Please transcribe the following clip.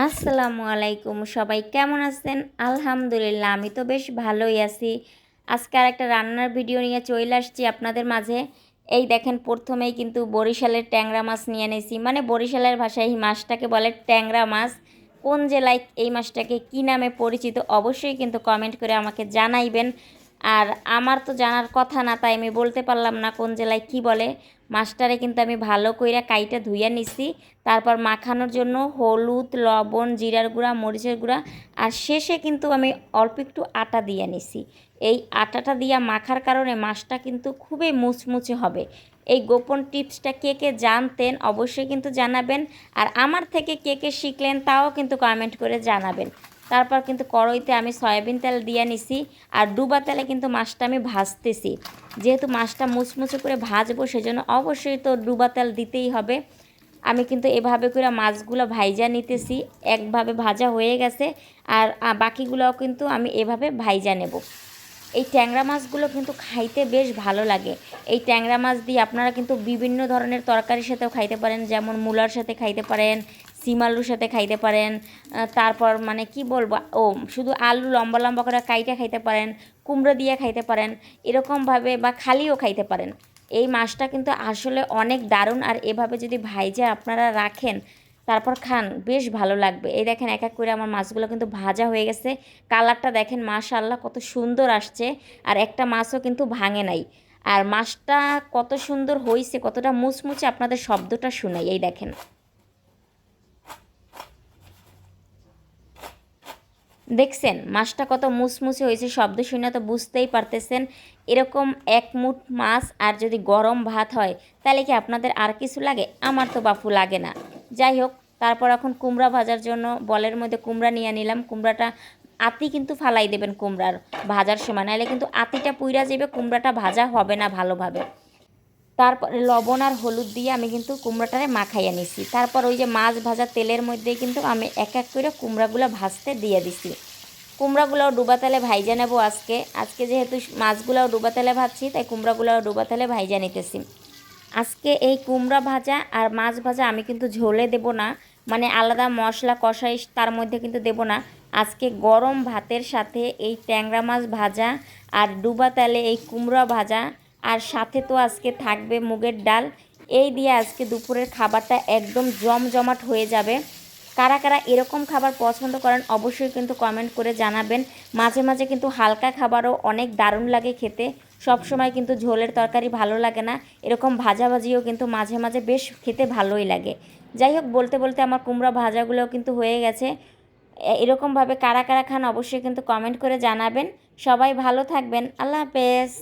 আসসালামু আলাইকুম, সবাই কেমন আছেন? আলহামদুলিল্লাহ, আমি তো বেশ ভালোই আছি। আজকে আর একটা রান্নার ভিডিও নিয়ে চলে আসছি আপনাদের মাঝে। এই দেখেন, প্রথমেই কিন্তু বরিশালের ট্যাংরা মাছ নিয়ে এনেছি। মানে বরিশালের ভাষায় এই মাছটাকে বলে ট্যাংরা মাছ। কোন জেলায় এই মাছটাকে কী নামে পরিচিত অবশ্যই কিন্তু কমেন্ট করে আমাকে জানাইবেন। আর আমার তো জানার কথা না, তাই আমি বলতে পারলাম না কোন জেলায় কী বলে। মাছটারে কিন্তু আমি ভালো কইরা কাইটা ধুইয়া নিছি। তারপর মাখানোর জন্য হলুদ, লবণ, জিরার গুঁড়া, মরিচের গুঁড়া আর শেষে কিন্তু আমি অল্প একটু আটা দিয়ে নিছি। এই আটাটা দিয়া মাখার কারণে মাছটা কিন্তু খুবই মুচমুচে হবে। এই গোপন টিপসটা কে কে জানতেন অবশ্যই কিন্তু জানাবেন। আর আমার থেকে কে কে শিখলেন তাও কিন্তু কমেন্ট করে জানাবেন। তারপর কিন্তু কড়াইতে আমি সয়াবিন তেল দিয়ে নিছি। আর ডুবা তেলে কিন্তু মাছটা আমি ভাজতেছি। যেহেতু মাছটা মুচমুচে করে ভাজবো সেজন্য অবশ্যই তো ডুবা তেল দিতেই হবে। আমি কিন্তু এভাবে করে মাছগুলো ভাইজা নিতেছি। একভাবে ভাজা হয়ে গেছে আর বাকিগুলোও কিন্তু আমি এভাবে ভাইজা নেব। এই ট্যাংরা মাছগুলো কিন্তু খাইতে বেশ ভালো লাগে। এই ট্যাংরা মাছ দিয়ে আপনারা কিন্তু বিভিন্ন ধরনের তরকারির সাথেও খাইতে পারেন, যেমন মূলার সাথে খাইতে পারেন, সিম আলুর সাথে খাইতে পারেন। তারপর মানে কি বলবো, শুধু আলু লম্বা লম্বা করে কাইটা খাইতে পারেন, কুমড়ো দিয়ে খাইতে পারেন, এরকমভাবে বা খালিও খাইতে পারেন। এই মাছটা কিন্তু আসলে অনেক দারুণ। আর এভাবে যদি ভাইজা আপনারা রাখেন তারপর খান, বেশ ভালো লাগবে। এই দেখেন, এক এক করে আমার মাছগুলো কিন্তু ভাজা হয়ে গেছে। কালারটা দেখেন, মাশাআল্লাহ কত সুন্দর আসছে। আর একটা মাছও কিন্তু ভাঙে নাই। আর মাছটা কত সুন্দর হয়েছে, কতটা মুচমুচে, আপনাদের শব্দটা শুনাই। এই দেখেন, দেখছেন মাছটা কত মুচমুচে হয়েছে? শব্দ শুনে তো বুঝতেই পারতেছেন। এরকম এক মুঠ মাছ আর যদি গরম ভাত হয় তাহলে কি আপনাদের আর কিছু লাগে? আমার তো বাপু লাগে না। যাই হোক, তারপর এখন কুমড়া ভাজার জন্য বলের মধ্যে কুমড়া নিয়ে নিলাম। কুমড়াটা আতি কিন্তু ফালাই দেবেন কুমড়ার ভাজার সময়, নাহলে কিন্তু আতিটা পুইরা যাবে, কুমড়াটা ভাজা হবে না ভালোভাবে। তারপরে লবণ আর হলুদ দিয়ে আমি কিন্তু কুমড়াটারে মাখাইয়া নিছি। তারপর ওই যে মাছ ভাজা তেলের মধ্যেই কিন্তু আমি এক এক করে কুমড়াগুলো ভাজতে দিয়ে দিছি। কুমড়াগুলোও ডুবা তেলে ভাইজা নেব আজকে। আজকে যেহেতু মাছগুলোও ডুবা তেলে ভাজছি, তাই কুমড়াগুলোও ডুবা তেলে ভাইজা নিতেছি। আজকে এই কুমড়া ভাজা আর মাছ ভাজা আমি কিন্তু ঝোলে দেব না, মানে আলাদা মশলা কষাই তার মধ্যে কিন্তু দেব না। আজকে গরম ভাতের সাথে এই ট্যাংরা মাছ ভাজা আর ডুবা তেলে এই কুমড়া ভাজা, আর সাথে তো আজকে থাকবে মুগের ডাল। এই দিয়ে আজকে দুপুরের খাবারটা একদম জমজমাট হয়ে যাবে। কারা কারা এরকম খাবার পছন্দ করেন অবশ্যই কিন্তু কমেন্ট করে জানাবেন। মাঝে মাঝে কিন্তু হালকা খাবারও অনেক দারুণ লাগে খেতে। সব সময় কিন্তু ঝোলের তরকারি ভালো লাগে না, এরকম ভাজাভাজিও কিন্তু মাঝে মাঝে বেশ খেতে ভালোই লাগে। যাই হোক, বলতে বলতে আমার কুমড়া ভাজাগুলোও কিন্তু হয়ে গেছে। এরকমভাবে কারা কারা খান অবশ্যই কিন্তু কমেন্ট করে জানাবেন। সবাই ভালো থাকবেন। আল্লাহ হাফেজ।